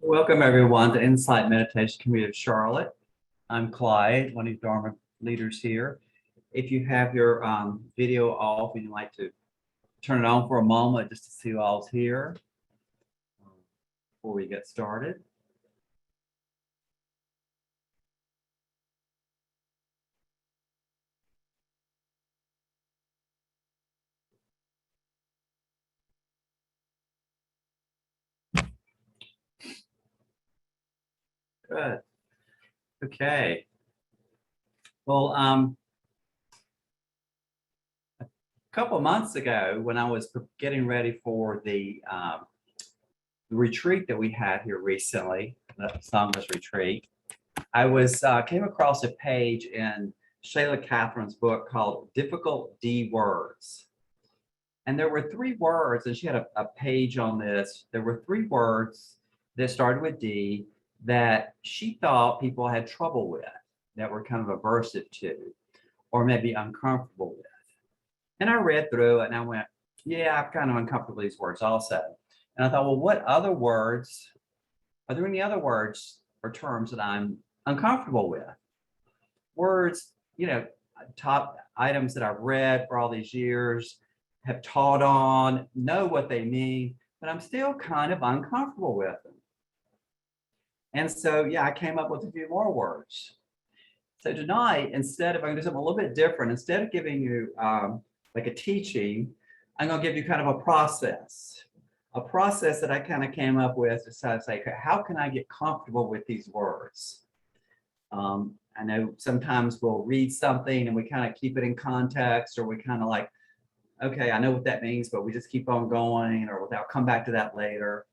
Welcome everyone to Insight Meditation Community of Charlotte. I'm Clyde, one of the Dharma leaders here. If you have your video off and you'd like to turn it on for a moment just to see who all's here before we get started. Good. Okay. Well, a couple months ago, when I was getting ready for the retreat that we had here recently, the Sangha's retreat, I came across a page in Shayla Catherine's book called Difficult D Words. And there were three words, and she had a page on this. There were three words that started with D that she thought people had trouble with, that were kind of aversive to, or maybe uncomfortable with. And I read through it and I went, yeah, I'm kind of uncomfortable with these words also. And I thought, well, what other words, are there any other words or terms that I'm uncomfortable with? Words, top items that I've read for all these years, have taught on, know what they mean, but I'm still kind of uncomfortable with them. And so, yeah, I came up with a few more words. So tonight, I'm going to do something a little bit different. Instead of giving you like a teaching, I'm going to give you kind of a process that I kind of came up with to say, how can I get comfortable with these words? I know sometimes we'll read something and we kind of keep it in context, or we kind of like, okay, I know what that means, but we just keep on going, or I'll come back to that later.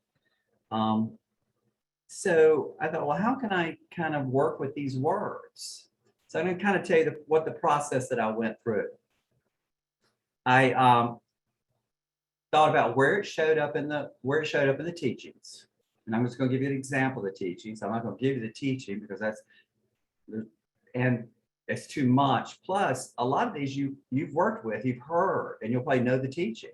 So I thought, well, how can I kind of work with these words? So I'm going to kind of tell you what the process that I went through. I thought about where it showed up in the teachings, and I'm just going to give you an example of the teachings. I'm not going to give you the teaching because it's too much. Plus, a lot of these you've worked with, you've heard, and you'll probably know the teaching.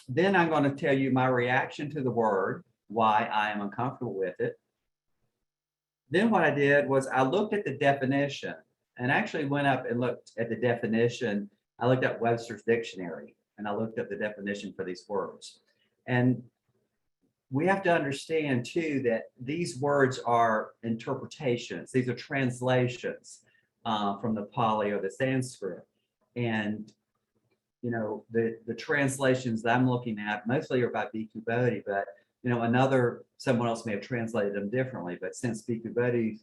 Then I'm going to tell you my reaction to the word, why I am uncomfortable with it. Then what I did was I looked at the definition and actually went up and looked at the definition. I looked at Webster's dictionary and I looked at the definition for these words. And we have to understand too that these words are interpretations. These are translations from the Pali or the Sanskrit. And the translations that I'm looking at mostly are by Bhikkhu Bodhi, but someone else may have translated them differently. But since Bhikkhu Bodhi's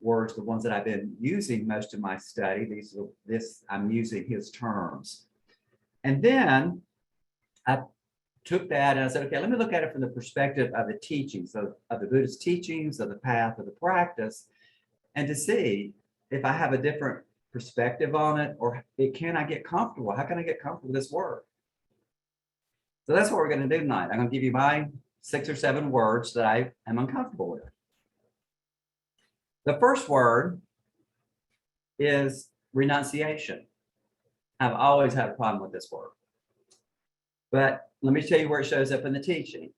words, the ones that I've been using most of my study, I'm using his terms. And then I took that and I said, okay, let me look at it from the perspective of the teachings, of the Buddhist teachings, of the path, of the practice, and to see if I have a different perspective on it, or can I get comfortable? How can I get comfortable with this word? So that's what we're going to do tonight. I'm going to give you my 6 or 7 words that I am uncomfortable with. The first word is renunciation. I've always had a problem with this word. But let me tell you where it shows up in the teaching.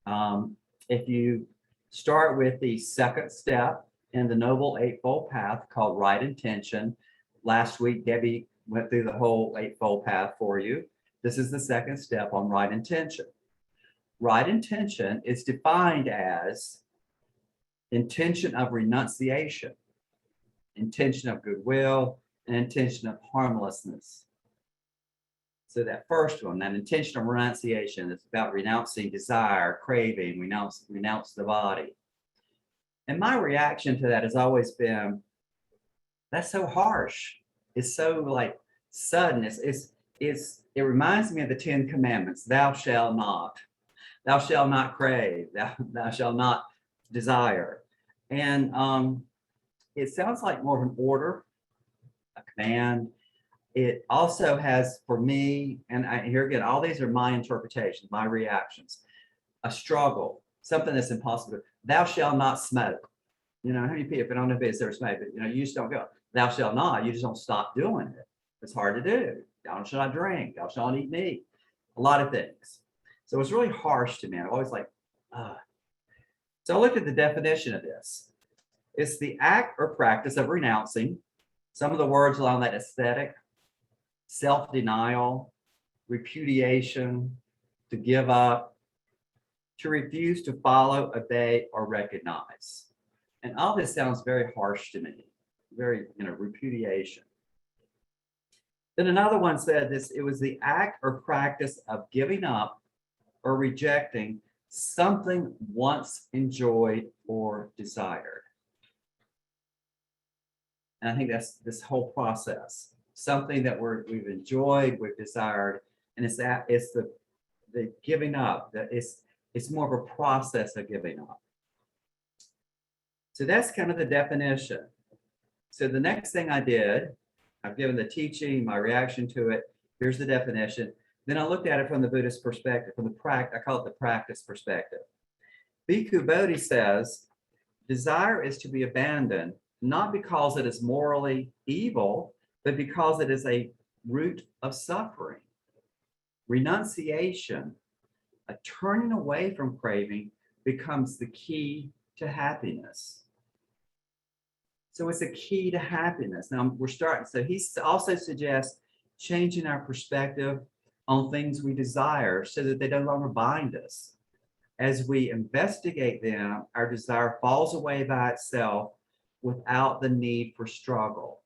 If you start with the second step in the Noble Eightfold Path called right intention, last week Debbie went through the whole Eightfold Path for you. This is the second step on right intention. Right intention is defined as intention of renunciation, intention of goodwill, and intention of harmlessness. So that first one, that intention of renunciation, is about renouncing desire, craving, renounce the body. And my reaction to that has always been, that's so harsh. It's so like sudden. It reminds me of the 10 Commandments. Thou shalt not. Thou shalt not crave. Thou shalt not desire. And it sounds like more of an order, a command. It also has, for me, and here again, all these are my interpretations, my reactions, a struggle, something that's impossible. Thou shalt not smoke. How many people, I don't know if it's ever smoked, but you just don't go. Thou shalt not, you just don't stop doing it. It's hard to do. Thou shalt not drink. Thou shalt not eat meat. A lot of things. So it's really harsh to me. I'm always like, So I looked at the definition of this. It's the act or practice of renouncing. Some of the words along that: aesthetic, self-denial, repudiation, to give up, to refuse to follow, obey, or recognize. And all this sounds very harsh to me, very, repudiation. Then another one said this: it was the act or practice of giving up or rejecting something once enjoyed or desired. And I think that's this whole process, something that we've enjoyed, we've desired, and it's the giving up. That it's more of a process of giving up. So that's kind of the definition. So the next thing I did, I've given the teaching, my reaction to it. Here's the definition. Then I looked at it from the Buddhist perspective, I call it the practice perspective. Bhikkhu Bodhi says, desire is to be abandoned, not because it is morally evil, but because it is a root of suffering. Renunciation, a turning away from craving, becomes the key to happiness. So it's a key to happiness. Now we're starting. So he also suggests changing our perspective on things we desire so that they no longer bind us. As we investigate them, our desire falls away by itself without the need for struggle.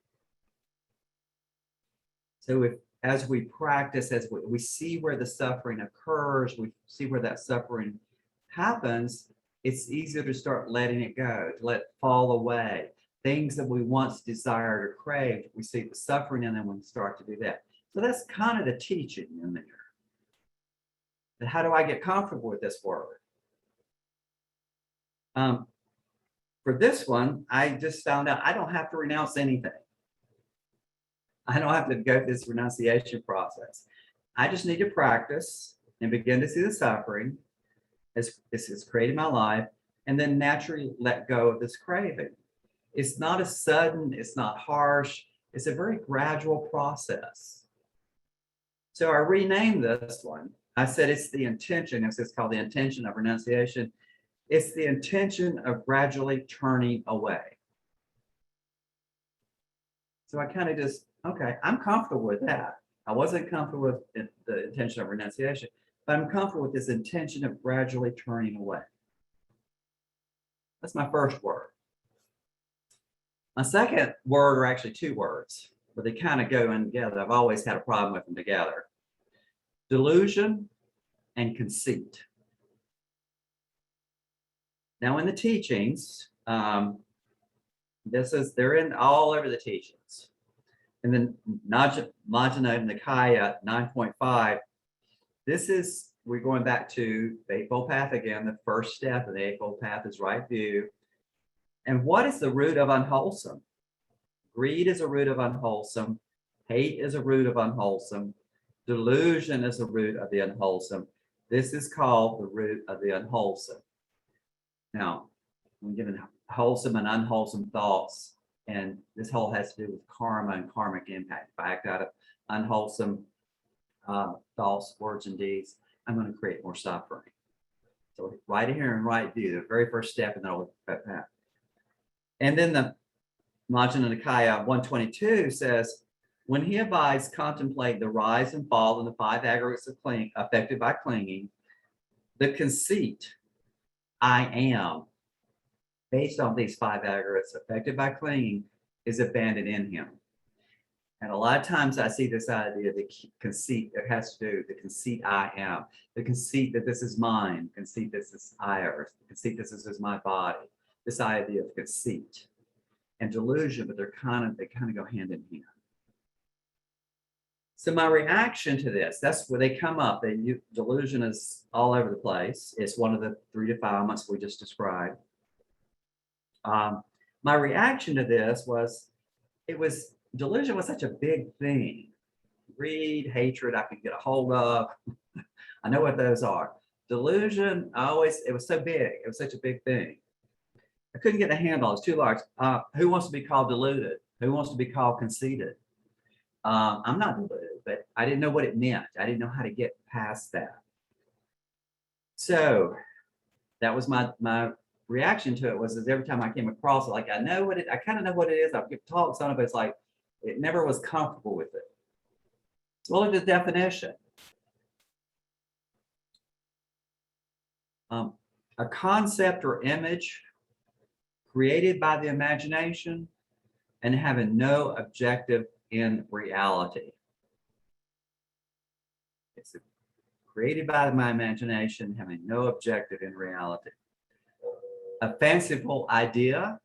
So as we practice, as we see where the suffering occurs, we see where that suffering happens, it's easier to start letting it go, to let it fall away. Things that we once desired or craved, we see the suffering in them when we start to do that. So that's kind of the teaching in there. And how do I get comfortable with this word? For this one, I just found out I don't have to renounce anything. I don't have to go through this renunciation process. I just need to practice and begin to see the suffering as it's created my life, and then naturally let go of this craving. It's not as sudden, it's not harsh, it's a very gradual process. So I renamed this one. I said it's the intention, it's called the intention of renunciation. It's the intention of gradually turning away. So I kind of just, okay, I'm comfortable with that. I wasn't comfortable with the intention of renunciation, but I'm comfortable with this intention of gradually turning away. That's my first word. My second word are actually two words, but they kind of go in together. I've always had a problem with them together. Delusion and conceit. Now in the teachings, they're in all over the teachings. And then Majjhima Nikaya 9.5, we're going back to the Eightfold Path again. The first step of the Eightfold Path is right view. And what is the root of unwholesome? Greed is a root of unwholesome. Hate is a root of unwholesome. Delusion is a root of the unwholesome. This is called the root of the unwholesome. Now, we're given wholesome and unwholesome thoughts, and this whole has to do with karma and karmic impact. If I act out of unwholesome thoughts, words, and deeds, I'm going to create more suffering. So right here and right view, the very first step in the whole path. And then the Majjhima Nikaya 122 says, when he abides, contemplate the rise and fall in the five aggregates of affected by clinging, the conceit, I am, based on these five aggregates affected by clinging, is abandoned in him. And a lot of times I see this idea of the conceit that has to do with the conceit I am, the conceit that this is mine, conceit this is ours, the conceit this is my body, this idea of conceit and delusion, but they kind of go hand in hand. So my reaction to this, that's where they come up. Delusion is all over the place. It's one of the 3 defilements we just described. My reaction to this was, delusion was such a big thing. Greed, hatred, I could get a hold of. I know what those are. Delusion, it was so big. It was such a big thing. I couldn't get a handle. It was too large. Who wants to be called deluded? Who wants to be called conceited? I'm not deluded, but I didn't know what it meant. I didn't know how to get past that. So that was my reaction to it was is every time I came across it, like I kind of know what it is. I've given talks on it, but it's like it never was comfortable with it. So look at the definition. A concept or image created by the imagination and having no objective in reality. It's created by my imagination, having no objective in reality. A fanciful idea,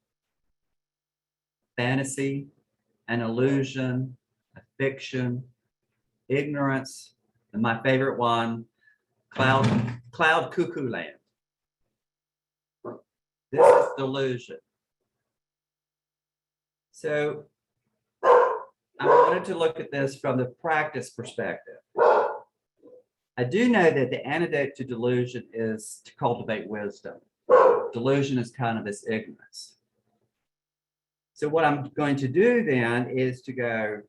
fantasy, an illusion, a fiction, ignorance, and my favorite one, cloud cuckoo land. This is delusion. So I wanted to look at this from the practice perspective. I do know that the antidote to delusion is to cultivate wisdom. Delusion is kind of this ignorance. So what I'm going to do then is to go,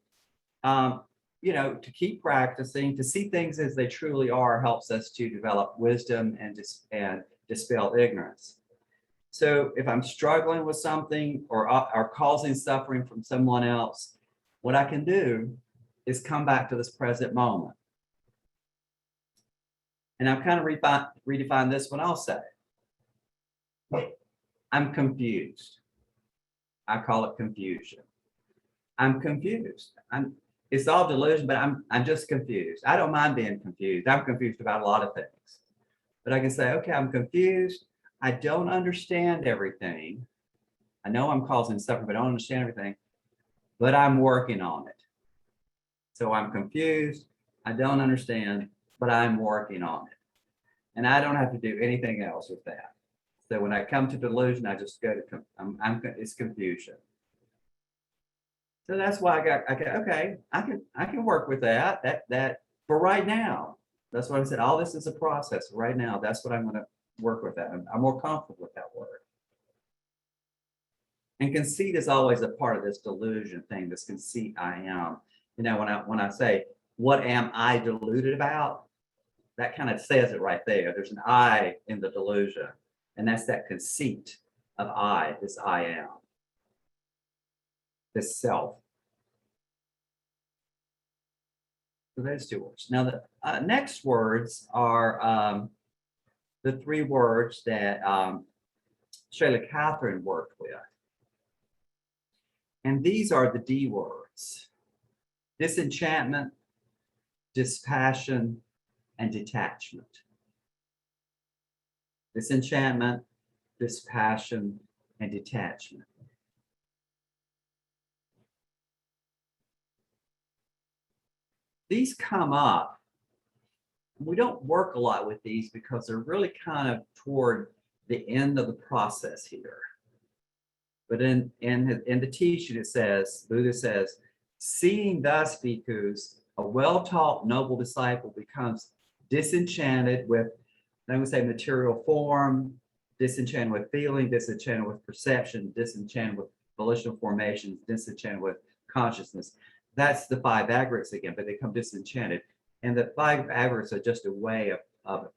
to keep practicing, to see things as they truly are helps us to develop wisdom and dispel ignorance. So if I'm struggling with something or causing suffering from someone else, what I can do is come back to this present moment. And I've kind of redefined this one also. I'm confused. I call it confusion. I'm confused. It's all delusion, but I'm just confused. I don't mind being confused. I'm confused about a lot of things. But I can say, okay, I'm confused. I don't understand everything. I know I'm causing suffering, but I don't understand everything. But I'm working on it. So I'm confused. I don't understand, but I'm working on it. And I don't have to do anything else with that. So when I come to delusion, I just go to it's confusion. So that's why I can work with that for right now. That's what I said. All this is a process. Right now, that's what I'm going to work with that. I'm more comfortable with that word. And conceit is always a part of this delusion thing, this conceit I am. When I say, what am I deluded about? That kind of says it right there. There's an I in the delusion. And that's that conceit of I, this I am, this self. So those two words. Now the next words are the three words that Shayla Catherine worked with. And these are the D words: disenchantment, dispassion, and detachment. Disenchantment, dispassion, and detachment. These come up. We don't work a lot with these because they're really kind of toward the end of the process here. But in the teaching, it says, Buddha says, seeing thus, bhikkhus, a well-taught noble disciple becomes disenchanted with, I would say, material form, disenchanted with feeling, disenchanted with perception, disenchanted with volitional formations, disenchanted with consciousness. That's the five aggregates again, but they become disenchanted. And the five aggregates are just a way of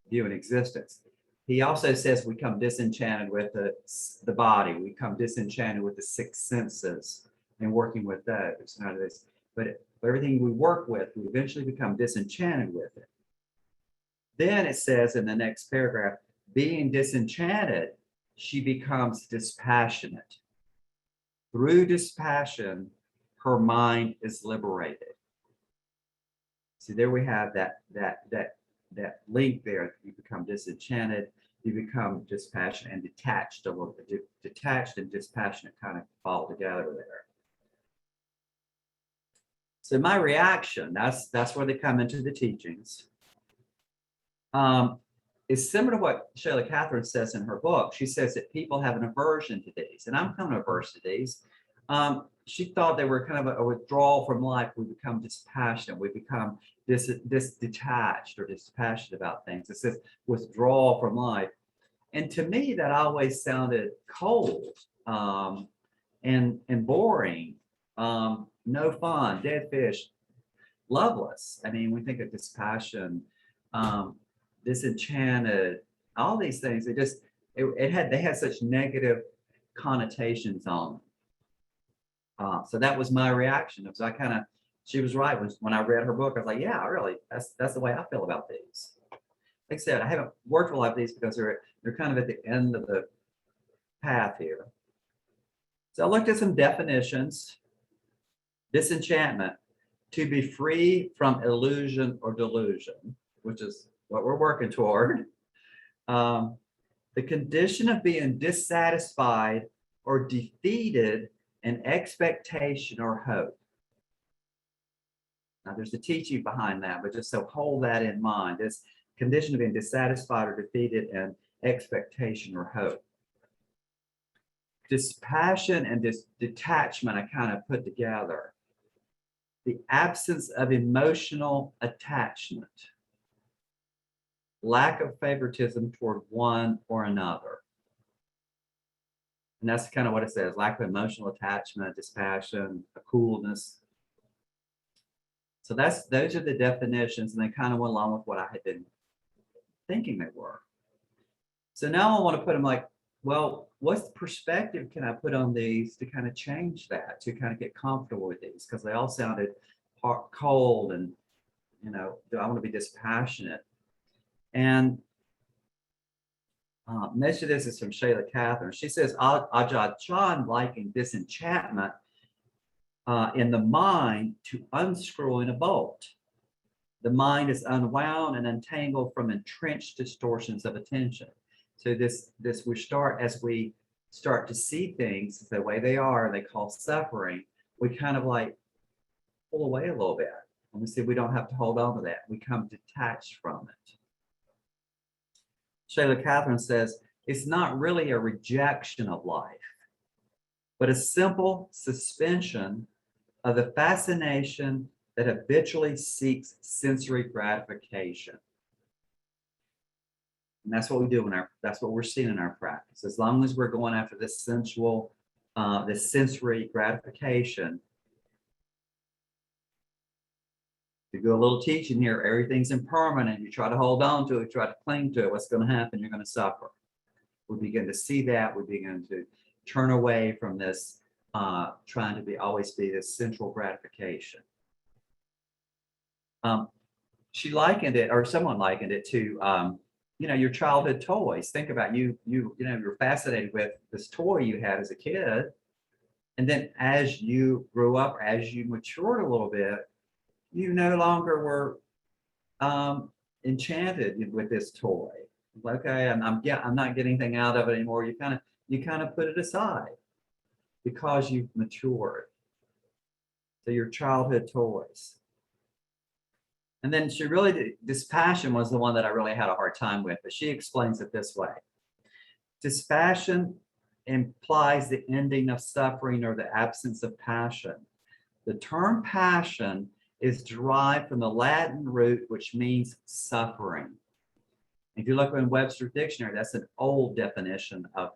viewing existence. He also says we become disenchanted with the body. We become disenchanted with the six senses and working with those. But everything we work with, we eventually become disenchanted with it. Then it says in the next paragraph, being disenchanted, she becomes dispassionate. Through dispassion, her mind is liberated. See, there we have that link there. You become disenchanted, you become dispassionate and detached a little bit. Detached and dispassionate kind of fall together there. So my reaction, that's where they come into the teachings, is similar to what Shayla Catherine says in her book. She says that people have an aversion to these, and I'm kind of averse to these. She thought they were kind of a withdrawal from life. We become dispassionate. We become detached or dispassionate about things. It says withdrawal from life. And to me, that always sounded cold and boring, no fun, dead fish, loveless. I mean, we think of dispassion, disenchanted, all these things. they had such negative connotations on them. So that was my reaction. It was she was right when I read her book. I was like, yeah, really, that's the way I feel about these. Like I said, I haven't worked with a lot of these because they're kind of at the end of the path here. So I looked at some definitions. Disenchantment, to be free from illusion or delusion, which is what we're working toward. The condition of being dissatisfied or defeated in expectation or hope. Now, there's a teaching behind that, but just so hold that in mind. This condition of being dissatisfied or defeated in expectation or hope. Dispassion and detachment, I kind of put together. The absence of emotional attachment. Lack of favoritism toward one or another. And that's kind of what it says, lack of emotional attachment, dispassion, a coolness. So those are the definitions, and they kind of went along with what I had been thinking they were. So now I want to put them like, well, what perspective can I put on these to kind of change that, to kind of get comfortable with these? Because they all sounded cold and, do I want to be dispassionate? And most of this is from Shayla Catherine. She says, Ajahn Chah likened disenchantment in the mind to unscrewing a bolt. The mind is unwound and untangled from entrenched distortions of attention. So as we start to see things the way they are, they call suffering, we kind of like pull away a little bit. And we see we don't have to hold on to that. We come detached from it. Shayla Catherine says, it's not really a rejection of life, but a simple suspension of the fascination that habitually seeks sensory gratification. And that's what we do that's what we're seeing in our practice. As long as we're going after this sensual, this sensory gratification. To do a little teaching here, everything's impermanent. You try to hold on to it, try to cling to it. What's going to happen? You're going to suffer. We begin to see that. We begin to turn away from this, trying to always be this sensual gratification. She likened it, or someone likened it to, your childhood toys. Think about you're fascinated with this toy you had as a kid, and then as you grew up, as you matured a little bit, you no longer were enchanted with this toy. Okay, I'm not getting anything out of it anymore. You kind of put it aside because you've matured. So your childhood toys. And then dispassion was the one that I really had a hard time with, but she explains it this way. Dispassion implies the ending of suffering or the absence of passion. The term passion is derived from the Latin root, which means suffering. If you look in Webster's dictionary, that's an old definition of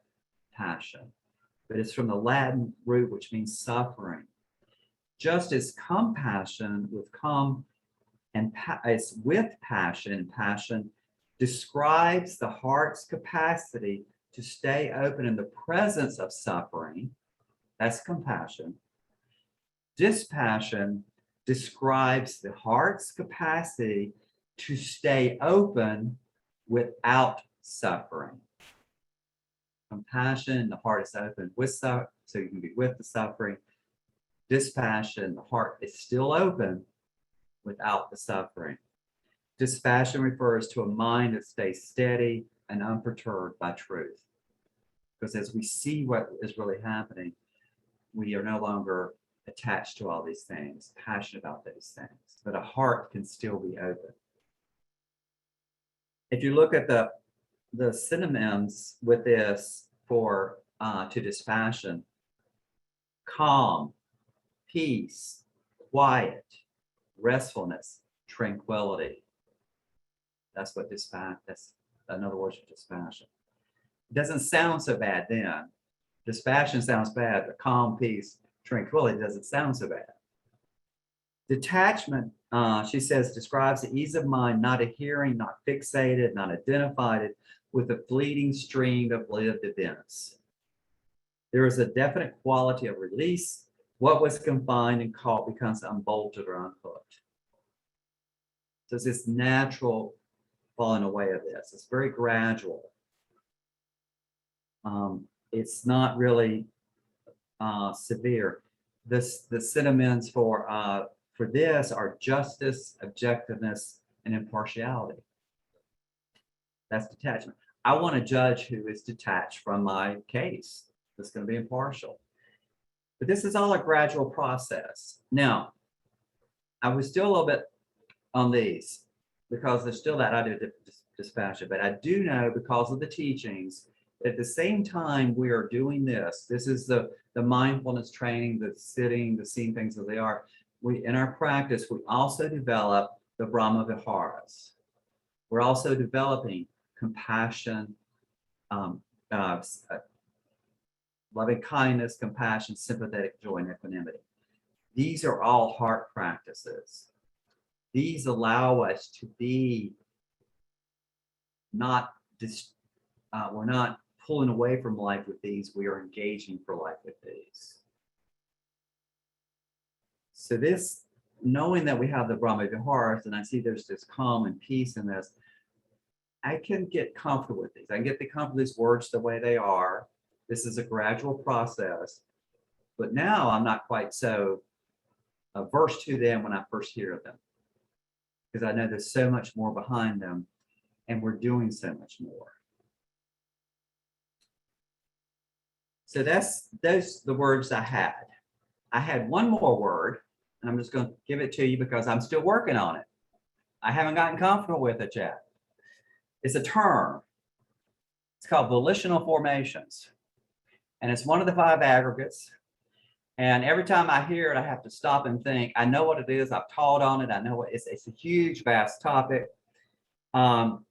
passion, but it's from the Latin root, which means suffering. Just as compassion with it's with passion. Passion describes the heart's capacity to stay open in the presence of suffering. That's compassion. Dispassion describes the heart's capacity to stay open without suffering. Compassion, the heart is open with so you can be with the suffering. Dispassion, the heart is still open without the suffering. Dispassion refers to a mind that stays steady and unperturbed by truth. Because as we see what is really happening, we are no longer attached to all these things, passionate about these things, but a heart can still be open. If you look at the synonyms with this for to dispassion, calm, peace, quiet, restfulness, tranquility. That's what that's another word for dispassion. It doesn't sound so bad then. Dispassion sounds bad, but calm, peace, tranquility doesn't sound so bad. Detachment, she says, describes the ease of mind, not adhering, not fixated, not identified with the fleeting stream of lived events. There is a definite quality of release. What was confined and caught becomes unbolted or unhooked. So it's this natural falling away of this. It's very gradual. It's not really severe. The synonyms for this are justice, objectiveness, and impartiality. That's detachment. I want a judge who is detached from my case. That's going to be impartial. But this is all a gradual process. Now, I was still a little bit on these because there's still that idea of dispassion. But I do know because of the teachings, at the same time we are doing this, this is the mindfulness training, the sitting, the seeing things as they are. We, in our practice, we also develop the Brahma Viharas. We're also developing compassion, loving kindness, compassion, sympathetic joy, and equanimity. These are all heart practices. These allow us to be not, we're not pulling away from life with these, we are engaging for life with these. So this, knowing that we have the Brahma Viharas, and I see there's this calm and peace in this, I can get comfortable with these. I can get comfortable with these words the way they are. This is a gradual process, but now I'm not quite so averse to them when I first hear them, because I know there's so much more behind them, and we're doing so much more. So that's the words I had. I had one more word, and I'm just going to give it to you because I'm still working on it. I haven't gotten comfortable with it yet. It's a term. It's called volitional formations. And it's one of the 5 aggregates. And every time I hear it, I have to stop and think. I know what it is. I've taught on it. I know it's a huge, vast topic. But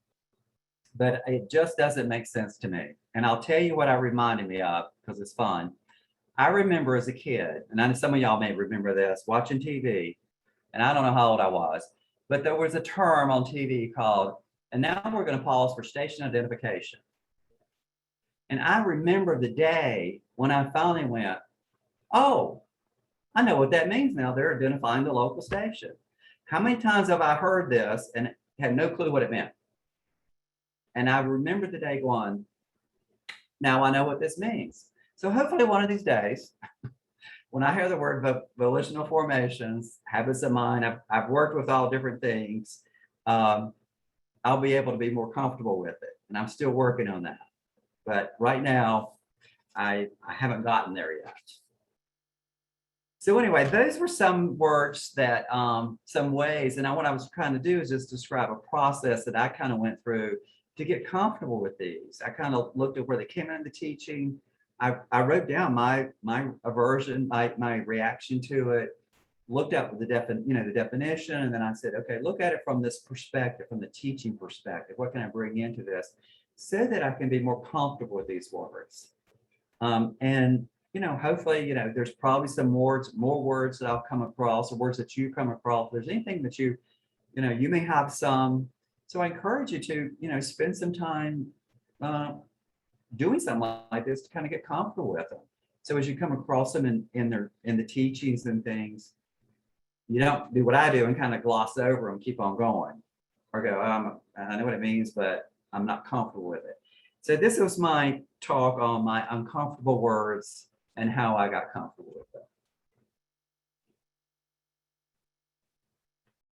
it just doesn't make sense to me. And I'll tell you what it reminded me of because it's fun. I remember as a kid, and I know some of y'all may remember this, watching TV, and I don't know how old I was, but there was a term on TV called, and now we're going to pause for station identification. And I remember the day when I finally went, oh, I know what that means now. They're identifying the local station. How many times have I heard this and had no clue what it meant? And I remember the day going, now I know what this means. So hopefully one of these days, when I hear the word volitional formations, habits of mind, I've worked with all different things, I'll be able to be more comfortable with it. And I'm still working on that. But right now, I haven't gotten there yet. So anyway, those were some words that, some ways, and what I was trying to do is just describe a process that I kind of went through to get comfortable with these. I kind of looked at where they came in the teaching. I wrote down my aversion, my reaction to it, looked up the definition, and then I said, okay, look at it from this perspective, from the teaching perspective. What can I bring into this so that I can be more comfortable with these words? And hopefully, there's probably some more words that I'll come across, or words that you come across. If there's anything that you may have some. So I encourage you to, spend some time doing something like this to kind of get comfortable with them. So as you come across them in the teachings and things, you don't do what I do and kind of gloss over them, keep on going, or go, I know what it means, but I'm not comfortable with it. So this was my talk on my uncomfortable words and how I got comfortable with them.